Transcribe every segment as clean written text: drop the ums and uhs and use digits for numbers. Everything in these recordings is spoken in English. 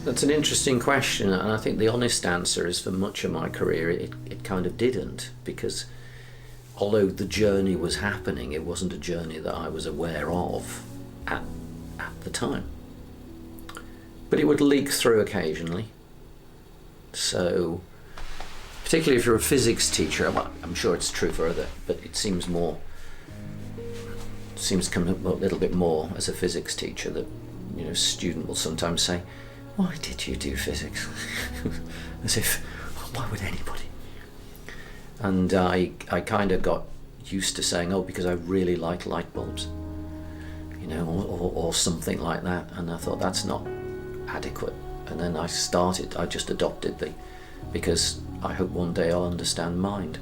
That's an interesting question, and I think the honest answer is for much of my career it kind of didn't, because although the journey was happening, it wasn't a journey that I was aware of at the time. But it would leak through occasionally. So, particularly if you're a physics teacher, well, I'm sure it's true for other, but it seems to come up a little bit more as a physics teacher that, you know, a student will sometimes say, "Why did you do physics?" As if, why would anybody? And I kind of got used to saying, "Oh, because I really like light bulbs," you know, or something like that. And I thought that's not adequate. And then I just adopted because I hope one day I'll understand mind.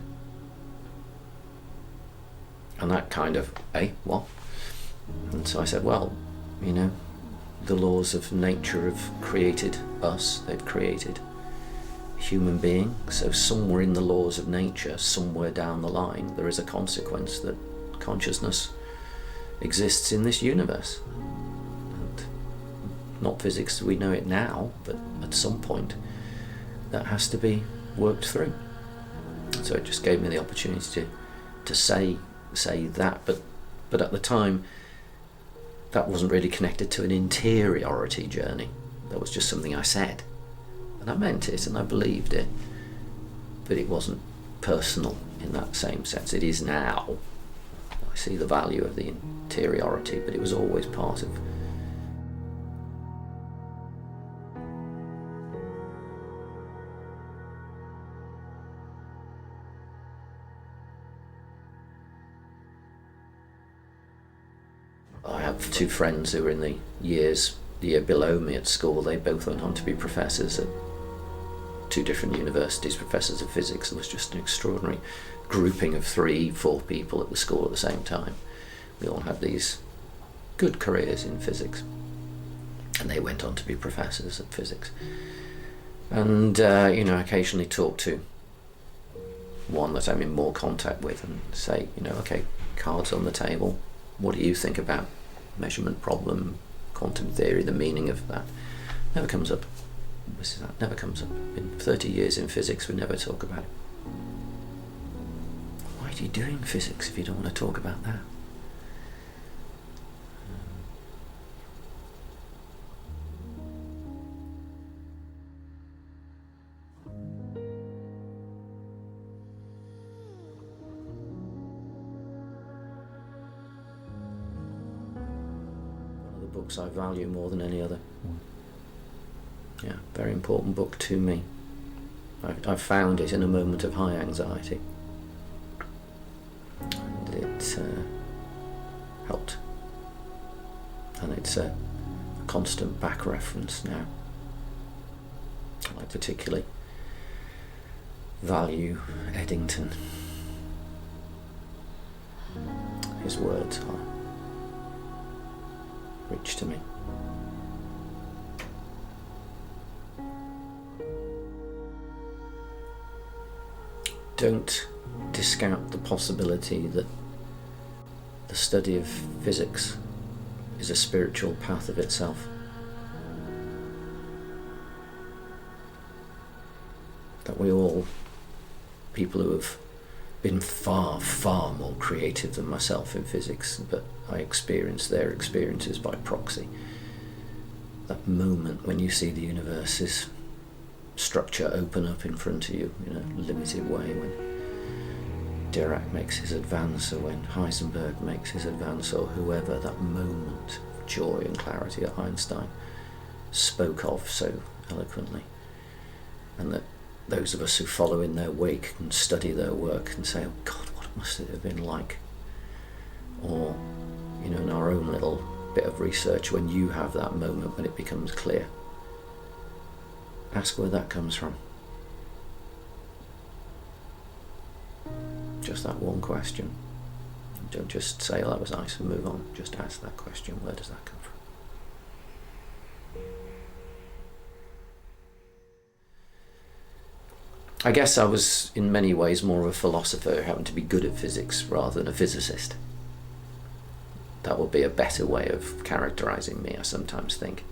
And that kind of, what? And so I said, well, you know, the laws of nature have created us, they've created human being, so somewhere in the laws of nature, somewhere down the line, there is a consequence that consciousness exists in this universe. And not physics as we know it now, but at some point that has to be worked through. So it just gave me the opportunity to say that, but at the time that wasn't really connected to an interiority journey. That was just something I said, and I meant it and I believed it, but it wasn't personal in that same sense. It is now. I see the value of the interiority, but it was always part of. I have two friends who were in the year below me at school. They both went on to be professors at two different universities, professors of physics. It was just an extraordinary grouping of 3-4 people at the school at the same time. We all had these good careers in physics, and they went on to be professors of physics. And you know, occasionally talk to one that I'm in more contact with and say, you know, okay, cards on the table, what do you think about measurement problem, quantum theory, the meaning of that? Never comes up. That never comes up. In 30 years in physics, we never talk about it. Why are you doing physics if you don't want to talk about that? Books I value more than any other. Yeah, very important book to me. I found it in a moment of high anxiety, and it helped. And it's a constant back reference now. I particularly value Eddington. His words are rich to me. Don't discount the possibility that the study of physics is a spiritual path of itself. That we all, people who have been far, far more creative than myself in physics, but I experience their experiences by proxy. That moment when you see the universe's structure open up in front of you in a limited way, when Dirac makes his advance, or when Heisenberg makes his advance, or whoever, that moment of joy and clarity that Einstein spoke of so eloquently, and that those of us who follow in their wake and study their work and say, oh God, what must it have been like? Or, you know, in our own little bit of research, when you have that moment when it becomes clear, ask where that comes from. Just that one question. Don't just say, oh, that was nice, and move on. Just ask that question, where does that come from? I guess I was in many ways more of a philosopher, having to be good at physics rather than a physicist. That would be a better way of characterizing me, I sometimes think.